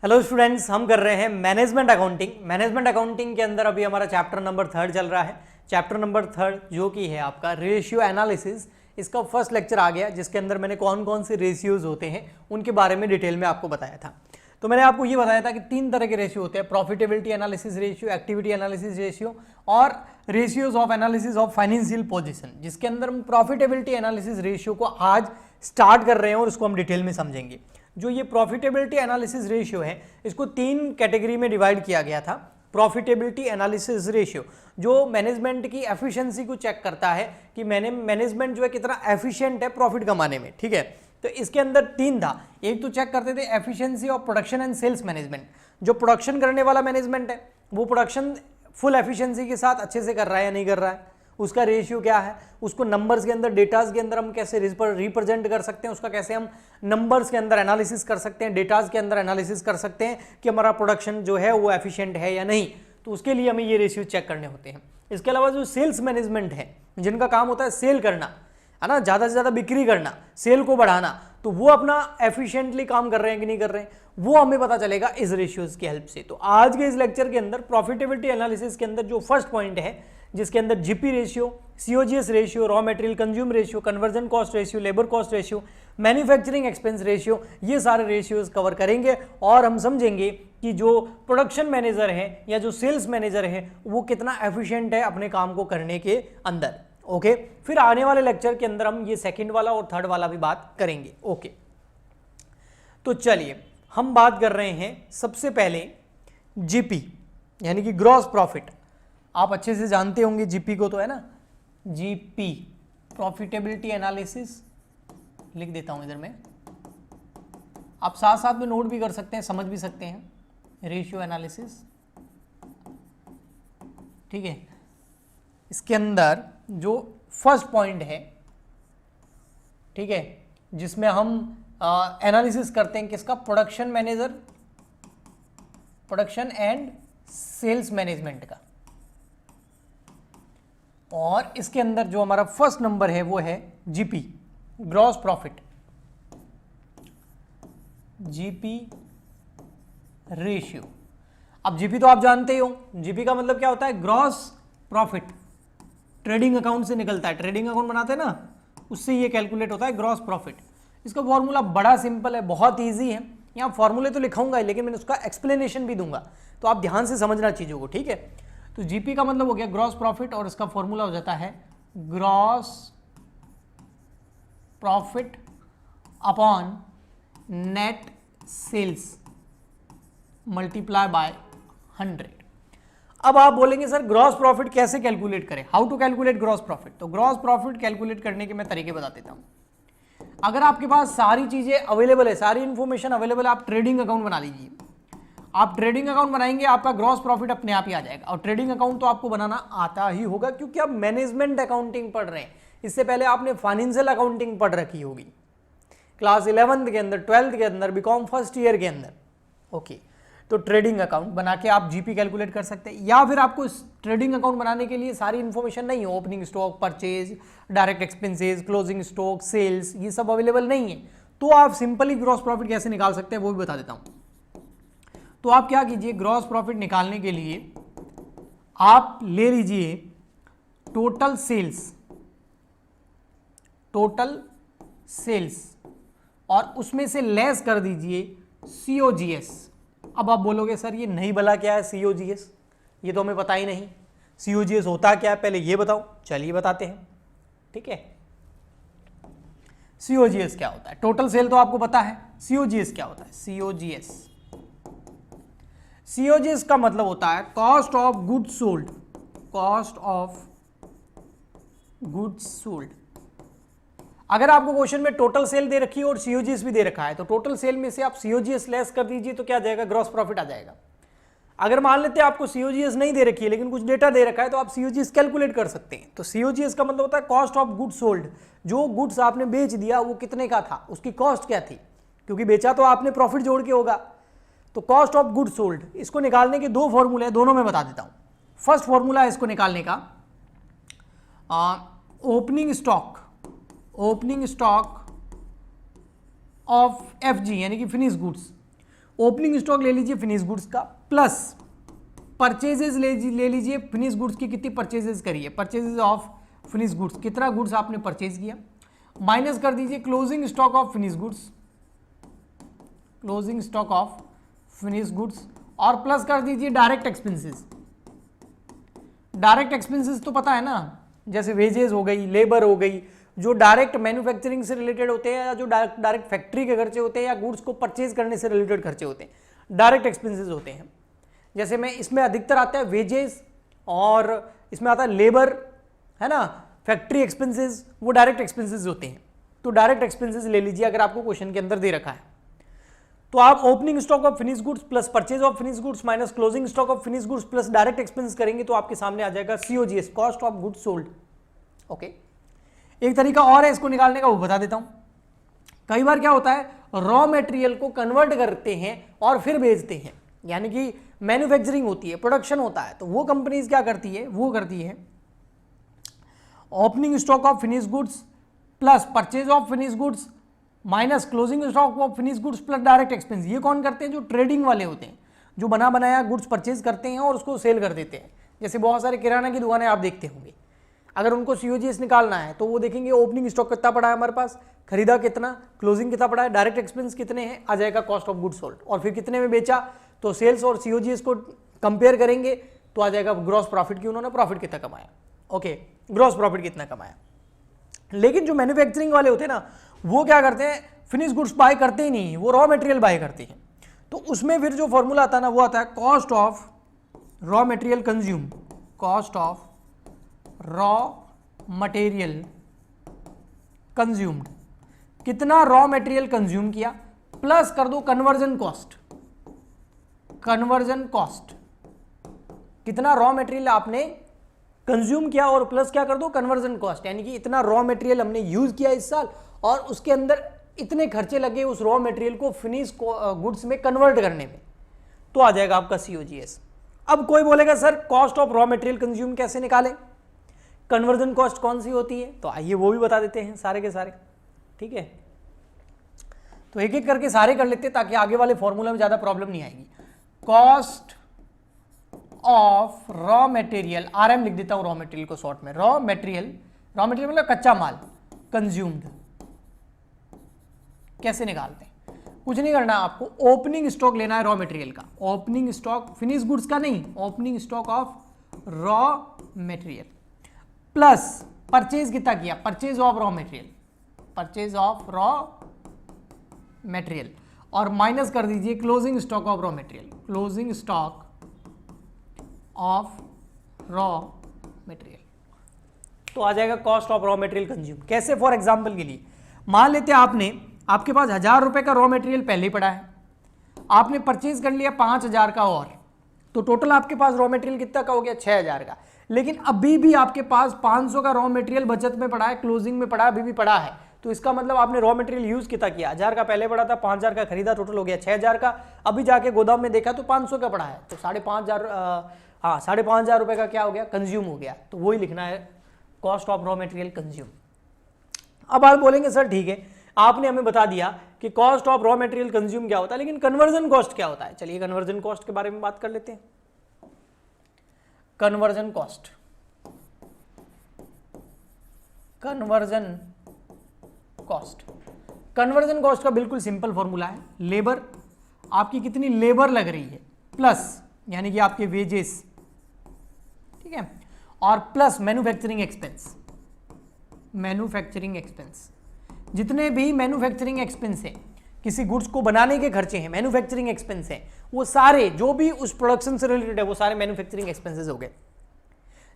Hello students, हम कर रहे हैं मैनेजमेंट अकाउंटिंग। मैनेजमेंट अकाउंटिंग के अंदर अभी हमारा चैप्टर नंबर 3 चल रहा है। चैप्टर नंबर 3 जो कि है आपका रेशियो एनालिसिस, इसका फर्स्ट लेक्चर आ गया, जिसके अंदर मैंने कौन कौन से रेशियोज होते हैं उनके बारे में डिटेल में आपको बताया था। तो मैंने आपको ये बताया था कि 3 तरह के रेशियो होते हैं: profitability analysis ratio, activity analysis ratio और ratios of analysis of financial position, जिसके अंदर हम प्रॉफिटेबिलिटी एनालिसिस रेशियो को आज स्टार्ट कर रहे हैं और उसको हम डिटेल में समझेंगे। जो ये प्रॉफिटेबिलिटी एनालिसिस रेशियो है, इसको 3 कैटेगरी में डिवाइड किया गया था। प्रॉफिटेबिलिटी एनालिसिस रेशियो जो मैनेजमेंट की एफिशिएंसी को चेक करता है कि मैनेजमेंट जो है कितना एफिशिएंट है प्रॉफिट कमाने में, ठीक है। तो इसके अंदर 3 था। एक तो चेक करते थे efficiency of production and sales management. जो प्रोडक्शन करने वाला मैनेजमेंट है वो प्रोडक्शन फुल एफिशिएंसी के साथ अच्छे से कर रहा है या नहीं कर रहा है, उसका रेशियो क्या है, उसको नंबर्स के अंदर, डेटाज के अंदर हम कैसे रिप्रेजेंट कर सकते हैं, उसका कैसे हम नंबर्स के अंदर एनालिसिस कर सकते हैं, डेटाज के अंदर एनालिसिस कर सकते हैं कि हमारा प्रोडक्शन जो है वो एफिशिएंट है या नहीं। तो उसके लिए हमें ये रेशियो चेक करने होते हैं। इसके अलावा जो सेल्स मैनेजमेंट है, जिनका काम होता है सेल करना, है ना, ज़्यादा से ज़्यादा बिक्री करना, सेल को बढ़ाना, तो वो अपना एफिशिएंटली काम कर रहे हैं कि नहीं कर रहे हैं, वो हमें पता चलेगा इस रेशियोज की हेल्प से। तो आज के इस लेक्चर के अंदर प्रॉफिटेबिलिटी एनालिसिस के अंदर जो फर्स्ट पॉइंट है, जिसके अंदर GP ratio, COGS ratio, raw material consume ratio, conversion cost ratio, labour cost ratio, manufacturing expense ratio, ये सारे रेशियोज कवर करेंगे और हम समझेंगे कि जो प्रोडक्शन मैनेजर है या जो सेल्स मैनेजर है वो कितना एफिशिएंट है अपने काम को करने के अंदर। ओके, फिर आने वाले लेक्चर के अंदर हम ये सेकंड वाला और थर्ड वाला भी बात करेंगे। ओके, तो चलिए हम बात कर रहे हैं सबसे पहले जीपी यानी कि ग्रॉस प्रॉफिट। आप अच्छे से जानते होंगे जीपी को, तो है ना, जीपी प्रॉफिटेबिलिटी एनालिसिस लिख देता हूं इधर में, आप साथ साथ में नोट भी कर सकते हैं, समझ भी सकते हैं। रेशियो एनालिसिस, ठीक है। इसके अंदर जो फर्स्ट पॉइंट है, ठीक है, जिसमें हम एनालिसिस करते हैं किसका, production manager, production and sales management का। और इसके अंदर जो हमारा फर्स्ट नंबर है वो है GP, gross profit, GP ratio. अब जीपी तो आप जानते ही हो, जीपी का मतलब क्या होता है, ग्रॉस प्रॉफिट। ट्रेडिंग अकाउंट से निकलता है, ट्रेडिंग अकाउंट बनाते हैं ना, उससे ये कैलकुलेट होता है ग्रॉस प्रॉफिट। इसका फॉर्मूला बड़ा सिंपल है, बहुत इजी है। यहाँ फॉर्मूले तो लिखाऊंगा लेकिन मैंने उसका एक्सप्लेनेशन भी दूंगा, तो आप ध्यान से समझना चीजों को, ठीक है। तो जीपी का मतलब हो गया ग्रॉस प्रॉफिट और इसका फॉर्मूला हो जाता है gross profit upon net sales multiply by 100। अब आप बोलेंगे सर ग्रॉस प्रॉफिट कैसे कैलकुलेट करें, how to calculate gross profit. तो ग्रॉस प्रॉफिट कैलकुलेट करने के मैं तरीके बता देता हूं। अगर आपके पास सारी चीजें अवेलेबल है, सारी इंफॉर्मेशन अवेलेबल है, आप ट्रेडिंग अकाउंट बना लीजिए। आप ट्रेडिंग अकाउंट बनाएंगे, आपका ग्रॉस प्रॉफिट अपने आप ही आ जाएगा। और ट्रेडिंग अकाउंट तो आपको बनाना आता ही होगा क्योंकि आप मैनेजमेंट अकाउंटिंग पढ़ रहे हैं। इससे पहले आपने फाइनेंशियल अकाउंटिंग पढ़ रखी होगी क्लास 11th के अंदर, 12th के अंदर, बीकॉम फर्स्ट ईयर के अंदर। ओके, तो ट्रेडिंग अकाउंट बना के आप जीपी कैलकुलेट कर सकते हैं। या फिर आपको ट्रेडिंग अकाउंट बनाने के लिए सारी इंफॉर्मेशन नहीं है, opening stock, purchase, direct expenses, closing stock, sales, ये सब अवेलेबल नहीं है, तो आप सिंपली ग्रॉस प्रॉफिट कैसे निकाल सकते हैं वो भी बता देता हूं। तो आप क्या कीजिए, ग्रॉस प्रॉफिट निकालने के लिए आप ले लीजिए टोटल सेल्स, टोटल सेल्स, और उसमें से लेस कर दीजिए सीओजीएस। अब आप बोलोगे सर ये नहीं भला क्या है सीओजीएस, ये तो हमें पता ही नहीं, सीओजीएस होता क्या है पहले ये बताओ। चलिए बताते हैं, ठीक है। सीओजीएस क्या होता है, टोटल सेल तो आपको पता है, सीओजीएस क्या होता है, सीओजीएस, सीओजीएस का मतलब होता है cost of goods sold, cost of goods sold. अगर आपको क्वेश्चन में टोटल सेल दे रखी है और सीओजीएस भी दे रखा है, तो टोटल सेल में से आप सीओजीएस लेस कर दीजिए तो क्या आ जाएगा, ग्रॉस प्रॉफिट आ जाएगा। अगर मान लेते हैं आपको सीओजीएस नहीं दे रखी है लेकिन कुछ डेटा दे रखा है, तो आप सीओजीएस कैलकुलेट कर सकते हैं। तो सीओजीएस का मतलब होता है कॉस्ट ऑफ गुड्स सोल्ड, जो गुड्स आपने बेच दिया वो कितने का था, उसकी कॉस्ट क्या थी, क्योंकि बेचा तो आपने प्रॉफिट जोड़ के होगा। तो कॉस्ट ऑफ गुड्स सोल्ड, इसको निकालने के 2 फॉर्मूले हैं, दोनों में बता देता हूं। फर्स्ट फॉर्मूला है इसको निकालने का, opening stock, opening stock of FG यानी कि फिनिश गुड्स, ओपनिंग स्टॉक ले लीजिए फिनिश गुड्स का, प्लस परचेजेस ले लीजिए फिनिश गुड्स की, कितनी परचेजेस करिए, परचेजेस ऑफ फिनिश गुड्स, कितना गुड्स आपने परचेज किया, माइनस कर दीजिए closing stock of finish goods, closing stock of finish goods, और प्लस कर दीजिए डायरेक्ट एक्सपेंसेस। डायरेक्ट एक्सपेंसेस तो पता है ना, जैसे वेजेस हो गई, लेबर हो गई, जो डायरेक्ट मैन्युफैक्चरिंग से रिलेटेड होते हैं या जो डायरेक्ट फैक्ट्री के खर्चे होते हैं या गुड्स को परचेज करने से रिलेटेड खर्चे होते हैं, डायरेक्ट एक्सपेंसेस होते हैं। जैसे मैं इसमें अधिकतर आता है वेजेस और इसमें आता है लेबर, है ना, फैक्ट्री एक्सपेंसेस, वो डायरेक्ट एक्सपेंसेस होते हैं। तो डायरेक्ट एक्सपेंसेस ले लीजिए अगर आपको क्वेश्चन के अंदर दे रखा है। तो आप opening stock of finish goods plus purchase of finish goods minus closing stock of finish goods plus direct expense करेंगे तो आपके सामने आ जाएगा COGS, cost of goods sold. Okay, एक तरीका और है इसको निकालने का, वो बता देता हूं। कई बार क्या होता है, रॉ मटेरियल को कन्वर्ट करते हैं और फिर बेचते हैं, यानी कि मैन्युफैक्चरिंग होती है, प्रोडक्शन होता है, तो वो कंपनीज क्या करती है, वो करती है opening stock of finish goods plus purchase of finish goods minus closing stock of finish goods plus direct expense. ये कौन करते हैं, जो ट्रेडिंग वाले होते हैं, जो बना बनाया गुड्स परचेज करते हैं और उसको सेल कर देते हैं। जैसे बहुत सारे किराना की दुकानें आप देखते होंगे, अगर उनको COGS निकालना है तो वो देखेंगे ओपनिंग स्टॉक कितना पड़ा है हमारे पास, खरीदा कितना, क्लोजिंग कितना पड़ा है, डायरेक्ट एक्सपेंस कितने हैं, आ जाएगा कॉस्ट ऑफ गुड्स सोल्ड, और फिर कितने में बेचा, तो सेल्स और COGS को कंपेयर करेंगे तो आ जाएगा ग्रॉस प्रॉफिट की उन्होंने प्रॉफिट कितना कमाया। ओके, ग्रॉस प्रॉफिट कितना कमाया। लेकिन जो मैन्युफैक्चरिंग वाले होते हैं ना, वो क्या करते हैं, फिनिश गुड्स बाय करते ही नहीं, वो रॉ मटेरियल बाय करते हैं। तो उसमें फिर जो फॉर्मूला आता है ना, वो आता है cost of raw material consume, cost of raw material consumed, कितना रॉ मटेरियल कंज्यूम किया, प्लस कर दो कन्वर्जन कॉस्ट, कन्वर्जन कॉस्ट, कितना रॉ मटेरियल आपने कंज्यूम किया और प्लस क्या कर दो कन्वर्जन कॉस्ट, यानी कि इतना रॉ मटेरियल हमने यूज किया इस साल और उसके अंदर इतने खर्चे लगे उस रॉ मटेरियल को फिनिश गुड्स में कन्वर्ट करने में, तो आ जाएगा आपका COGS। अब कोई बोलेगा sir cost of raw material consume कैसे निकालें, कन्वर्जन कॉस्ट कौन सी होती है, तो आइए वो भी बता देते हैं सारे के सारे। ठीक है, तो एक एक करके सारे कर लेते हैं ताकि आगे वाले फॉर्मूला में ज्यादा प्रॉब्लम नहीं आएगी। Cost of raw material, RM लिख देता हूं रॉ मटेरियल को शॉर्ट में, रॉ मटेरियल मतलब कच्चा माल, कंज्यूम्ड कैसे निकालते हैं, कुछ नहीं करना आपको, ओपनिंग स्टॉक लेना है रॉ मटेरियल का, ओपनिंग स्टॉक फिनिश गुड्स का नहीं, opening stock of raw material plus purchase कितना किया, purchase of raw material, purchase of raw material, और माइनस कर दीजिए closing stock of raw material, closing stock of raw material, तो आ जाएगा cost of raw material consume. कैसे, for example के लिए मान लेते हैं आपके पास 1000 रुपए का रॉ मटेरियल पहले ही पड़ा है, आपने परचेज कर लिया 5000 का, और तो टोटल आपके पास रॉ मटेरियल कितना का हो गया 6000 का। लेकिन अभी भी आपके पास 500 का रॉ मटेरियल बचत में पड़ा है, क्लोजिंग में पड़ा है, अभी भी पड़ा है, तो इसका मतलब आपने रॉ मटेरियल यूज कितना किया, 1000 का पहले पड़ा था, 5000 का खरीदा, टोटल हो गया 6000 का, अभी जाके गोदाम में देखा तो 500 का पड़ा है, तो 5500 रुपए का क्या हो गया, कंज्यूम हो गया, तो वही लिखना है cost of raw material consume. अब आप बोलेंगे सर ठीक है, आपने हमें बता दिया कि cost of raw material consume क्या होता है, लेकिन कन्वर्जन कॉस्ट क्या होता है। चलिए कन्वर्जन कॉस्ट के बारे में बात कर लेते हैं। Conversion cost, conversion cost, conversion cost का बिल्कुल सिंपल फॉर्मूला है, लेबर, आपकी कितनी लेबर लग रही है, प्लस यानी कि आपके वेजेस, ठीक है, और plus manufacturing expense, manufacturing expense, जितने भी मैन्युफैक्चरिंग एक्सपेंस है, किसी गुड्स को बनाने के खर्चे हैं, मैन्युफैक्चरिंग एक्सपेंस है, वो सारे जो भी उस प्रोडक्शन से रिलेटेड है वो सारे मैन्युफैक्चरिंग एक्सपेंसेस हो गए।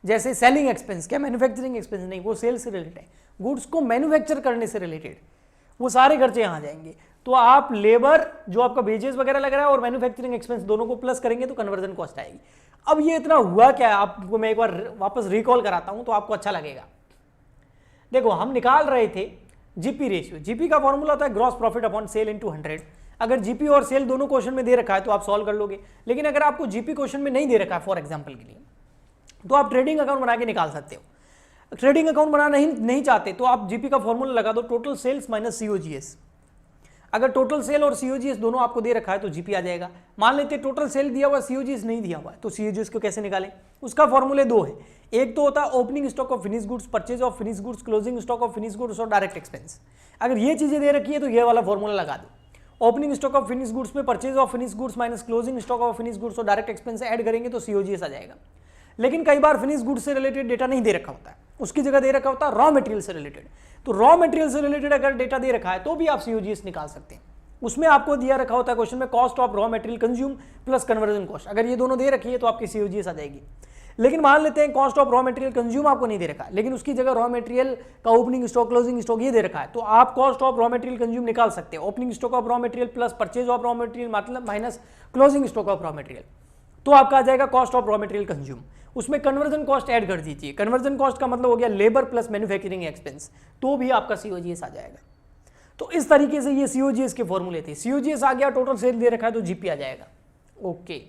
जैसे सेलिंग एक्सपेंस, क्या मैन्युफैक्चरिंग एक्सपेंस नहीं, वो सेल्स से रिलेटेड है, गुड्स को मैन्युफैक्चर करने से रिलेटेड, वो सारे खर्चे यहाँ जाएंगे। तो आप लेबर जो आपका वेजेस वगैरह लग रहा है और मैन्युफैक्चरिंग एक्सपेंस दोनों को प्लस करेंगे तो कन्वर्जन कॉस्ट आएगी। अब ये इतना हुआ क्या, आपको मैं एक बार वापस रिकॉल कराता हूं तो आपको अच्छा लगेगा। देखो हम निकाल रहे थे जीपी रेशियो, जीपी का फॉर्मूला होता है gross profit upon sale into 100। अगर जीपी और सेल दोनों क्वेश्चन में दे रखा है तो आप सॉल्व कर लोगे, लेकिन अगर आपको जीपी क्वेश्चन में नहीं दे रखा है फॉर एग्जांपल के लिए, तो आप ट्रेडिंग अकाउंट बना के निकाल सकते हो। ट्रेडिंग अकाउंट बनाना नहीं चाहते तो आप जीपी का फॉर्मूला लगा दो, टोटल सेल्स माइनस COGS। अगर टोटल सेल और सीओजीएस दोनों आपको दे रखा है तो जीपी आ जाएगा। मान लेते हैं टोटल सेल दिया हुआ, सीओजीएस नहीं दिया हुआ है, तो सीओजीएस को कैसे निकालें? उसका फॉर्मूले दो है। एक तो होता है opening stock of finish goods, purchase of finish goods, closing stock of finish goods और डायरेक्ट एक्सपेंस। अगर ये चीजें दे रखी है तो ये वाला फॉर्मूला लगा दो। Opening stock of finish goods में purchase of finish goods minus closing stock of finish goods और डायरेक्ट एक्सपेंस ऐड करेंगे तो सीओजीएस आ जाएगा। लेकिन कई बार फिनिश गुड्स से रिलेटेड डेटा नहीं दे रखा होता है, उसकी जगह दे रखा होता है रॉ मटेरियल से रिलेटेड। तो रॉ मटेरियल से रिलेटेड अगर डेटा दे रखा है तो भी आप सीओजीएस निकाल सकते हैं। उसमें आपको दिया रखा होता है क्वेश्चन में cost of raw material consume plus conversion cost, अगर ये दोनों दे रखी है तो आपकी सीओजीएस आ जाएगी। लेकिन मान लेते हैं cost of raw material consume आपको नहीं दे रखा है, लेकिन उसकी जगह रॉ मटेरियल का ओपनिंग स्टॉक क्लोजिंग स्टॉक ये दे रखा है, तो आप cost of raw material consume निकाल सकते हैं। Opening stock of raw material plus purchase of raw material मतलब minus closing stock of raw material, तो आपका आ जाएगा cost of raw material consume. उसमें कन्वर्जन कॉस्ट ऐड कर दीजिए। कन्वर्जन कॉस्ट का मतलब हो गया लेबर प्लस मैन्युफैक्चरिंग एक्सपेंस, तो भी आपका सीओजीएस आ जाएगा। तो इस तरीके से ये सीओजीएस के फॉर्मूले थे। सीओजीएस आ गया, टोटल सेल दे रखा है तो जीपी आ जाएगा। ओके,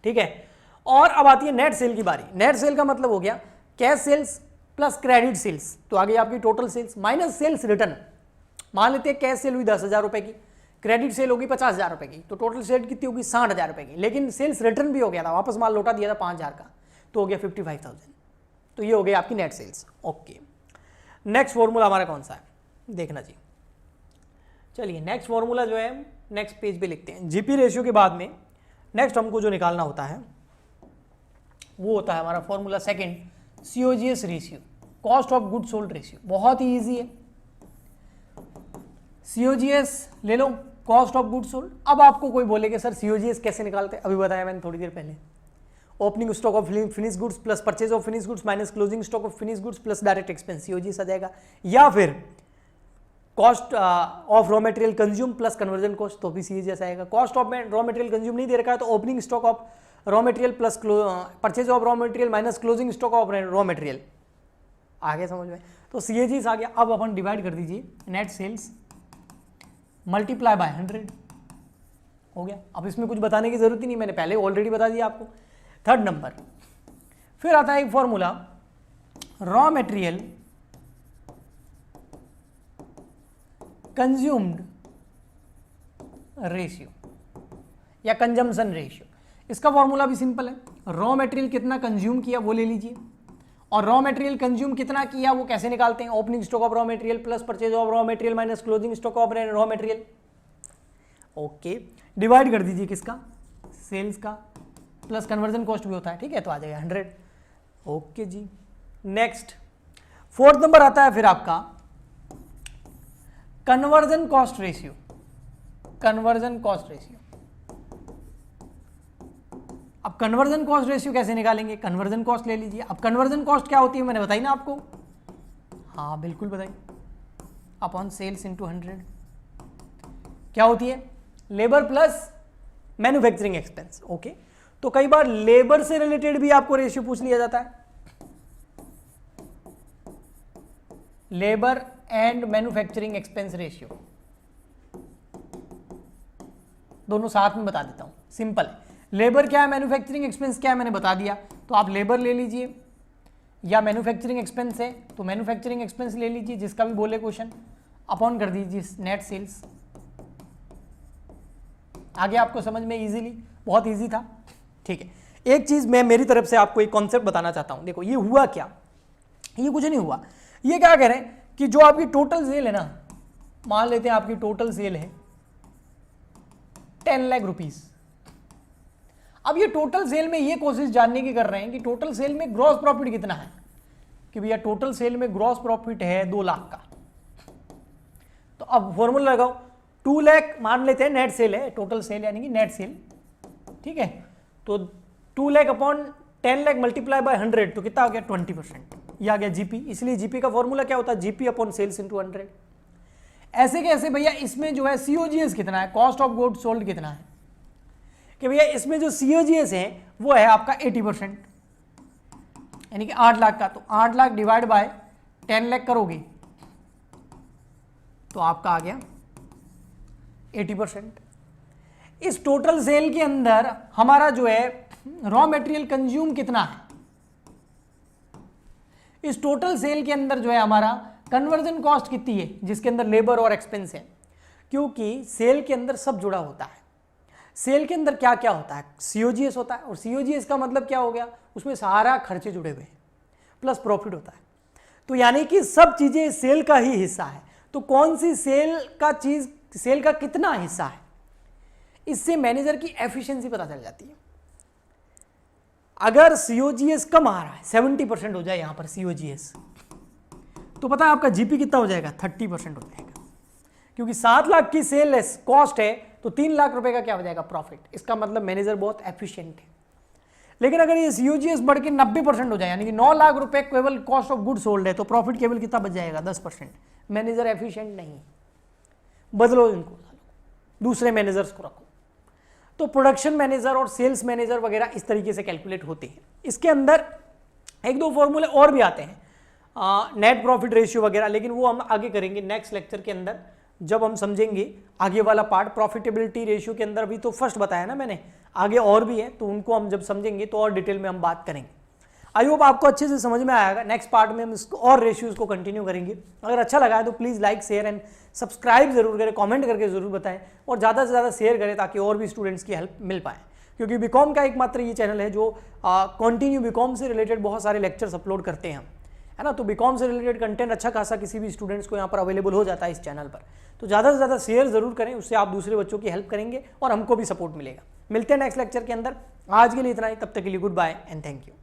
ठीक है। और अब आती है नेट सेल की बारी। नेट सेल का मतलब हो गया cash sales plus credit sales, तो आ गई आपकी total sales minus sales return. मान लेते हैं कैश सेल हुई 10,000 रुपए की, क्रेडिट सेल होगी 50,000 रुपए की, तो टोटल सेल कितनी होगी 60,000 रुपए की। लेकिन सेल्स रिटर्न भी हो गया था, वापस माल लौटा दिया था 5,000 का, तो हो गया 55,000। तो ये हो गई आपकी net sales. Okay, next formula हमारा कौन सा है देखना जी। चलिए नेक्स्ट फॉर्मूला जो है नेक्स्ट पेज पे लिखते हैं। जीपी रेशियो के बाद में नेक्स्ट हमको जो निकालना होता है वो होता है हमारा formula second, COGS ratio, cost of good sold ratio. बहुत ही इजी है। सीओजीएस ले लो, कॉस्ट ऑफ गुड सोल्ड। अब आपको कोई बोलेगा सर सीओजीएस कैसे निकालते हैं, अभी बताया मैंने थोड़ी देर पहले। Opening stock of finish goods plus purchase of finish goods minus closing stock of finish goods plus direct expense, COGS आ जाएगा। या फिर cost of raw material consume plus conversion cost, तो भी सीओजीएस आएगा। Cost of raw material consume नहीं दे रखा है तो opening stock of raw material plus purchase of raw material minus closing stock of raw material. आगे समझ में, तो सीओजीएस आ गया। अब अपन डिवाइड कर दीजिए, नेट सेल्स मल्टीप्लाई बाय 100 हो गया। अब इसमें कुछ बताने की जरूरत ही नहीं, मैंने पहले ऑलरेडी बता दिया आपको। थर्ड नंबर, फिर आता है एक formula raw material consumed ratio या कंजम्पशन रेशियो। इसका फॉर्मूला भी सिंपल है, रॉ मटेरियल कितना कंज्यूम किया वो ले लीजिए, और रॉ मटेरियल कंज्यूम कितना किया वो कैसे निकालते हैं, opening stock of raw material plus purchase of raw material minus closing stock of raw material. Okay, divide कर दीजिए किसका, सेल्स का, प्लस कन्वर्जन कॉस्ट भी होता है, ठीक है, तो आ जाएगा 100। ओके जी। नेक्स्ट फोर्थ नंबर आता है फिर आपका conversion cost ratio. Conversion cost ratio, अब कन्वर्जन कॉस्ट रेशियो कैसे निकालेंगे, कन्वर्जन कॉस्ट ले लीजिए। अब कन्वर्जन कॉस्ट क्या होती है मैंने बताई ना आपको, हाँ बिल्कुल बताई, अपॉन सेल्स इंटू 100 क्या होती है, labour plus manufacturing expense. Okay, तो कई बार लेबर से रिलेटेड भी आपको रेशियो पूछ लिया जाता है, labour and manufacturing expense ratio, दोनों साथ में बता देता हूं, सिंपल है। लेबर क्या है, मैन्युफैक्चरिंग एक्सपेंस क्या है मैंने बता दिया, तो आप लेबर ले लीजिए, या मैन्युफैक्चरिंग एक्सपेंस है तो मैन्युफैक्चरिंग एक्सपेंस ले लीजिए, जिसका भी बोले क्वेश्चन, अपॉन कर दीजिए नेट सेल्स। आगे आपको समझ में इजीली, बहुत इजी था, ठीक है। एक चीज मैं मेरी तरफ से आपको एक कॉन्सेप्ट बताना चाहता हूं। देखो ये हुआ क्या, ये कुछ नहीं हुआ, ये क्या कह रहे हैं कि जो आपकी टोटल सेल है ना, मान लेते हैं आपकी टोटल सेल है 10 लाख रुपीज। अब ये टोटल सेल में ये कोशिश जानने की कर रहे हैं कि टोटल सेल में ग्रॉस प्रॉफिट कितना है, कि भैया टोटल सेल में ग्रॉस प्रॉफिट है 2 लाख का। तो अब फॉर्मूला लगाओ, 2 लाख मान लेते हैं नेट सेल है, टोटल सेल यानी कि नेट सेल, ठीक है। तो 2 lakh upon 10 lakh multiply by 100, तो कितना हो गया 20%, ये आ गया जीपी। इसलिए जीपी का फॉर्मूला क्या होता है, जीपी अपॉन सेल्स इंटू 100। ऐसे कैसे भैया, इसमें जो है सीओजीएस कितना है, कॉस्ट ऑफ गुड्स सोल्ड कितना है, कि भैया इसमें जो सीओजीएस है वो है आपका 80%, यानी कि 8 लाख का। तो 8 लाख डिवाइड बाय 10 लाख करोगे तो आपका आ गया 80%। इस टोटल सेल के अंदर हमारा जो है रॉ मटेरियल कंज्यूम कितना है, इस टोटल सेल के अंदर जो है हमारा कन्वर्जन कॉस्ट कितनी है, जिसके अंदर लेबर और एक्सपेंस है। क्योंकि सेल के अंदर सब जुड़ा होता है। सेल के अंदर क्या क्या होता है, COGS होता है, और COGS का मतलब क्या हो गया, उसमें सारा खर्चे जुड़े हुए हैं प्लस प्रॉफिट होता है। तो यानी कि सब चीजें सेल का ही हिस्सा है। तो कौन सी सेल का कितना हिस्सा है, इससे मैनेजर की एफिशिएंसी पता चल जाती है। अगर COGS कम आ रहा है, 70% हो जाए यहां पर COGS, तो पता है आपका GP कितना हो जाएगा, 30% हो जाएगा। क्योंकि 7 लाख की सेल कॉस्ट है तो 3 लाख रुपए का क्या हो जाएगा, प्रॉफिट। इसका मतलब मैनेजर बहुत एफिशिएंट है। लेकिन अगर ये COGS बढ़ के 90% हो जाए, यानी कि 9 लाख रुपए केवल कॉस्ट ऑफ गुड सोल्ड है, तो प्रॉफिट केवल कितना बच जाएगा, 10%। मैनेजर एफिशिएंट नहीं, बदलो इनको, दूसरे मैनेजर्स को रखो। तो प्रोडक्शन मैनेजर और सेल्स मैनेजर वगैरह इस तरीके से कैलकुलेट होते हैं। इसके अंदर एक दो फॉर्मूले और भी आते हैं, नेट प्रॉफिट रेशियो वगैरह, लेकिन वो हम आगे करेंगे नेक्स्ट लेक्चर के अंदर, जब हम समझेंगे आगे वाला पार्ट। प्रॉफिटेबिलिटी रेशियो के अंदर भी तो फर्स्ट बताया ना मैंने, आगे और भी है, तो उनको हम जब समझेंगे तो और डिटेल में हम बात करेंगे। आई होप आपको अच्छे से समझ में आएगा। नेक्स्ट पार्ट में हम इसको और रेशियोज को कंटिन्यू करेंगे। अगर अच्छा लगा है तो please like, share and subscribe जरूर करें, कमेंट करके जरूर बताएं, और ज़्यादा से ज़्यादा शेयर करें ताकि और भी स्टूडेंट्स की हेल्प मिल पाए। क्योंकि बीकॉम का एकमात्र ये चैनल है जो कंटिन्यू बीकॉम से रिलेटेड बहुत सारे लेक्चर्स अपलोड करते हैं हम, है ना। तो बीकॉम से रिलेटेड कंटेंट अच्छा खासा किसी भी स्टूडेंट्स को यहाँ पर अवेलेबल हो जाता है इस चैनल पर। तो ज़्यादा से ज़्यादा शेयर जरूर करें, उससे आप दूसरे बच्चों की हेल्प करेंगे और हमको भी सपोर्ट मिलेगा। मिलते हैं नेक्स्ट लेक्चर के अंदर। आज के लिए इतना ही, तब तक के लिए goodbye and thank you.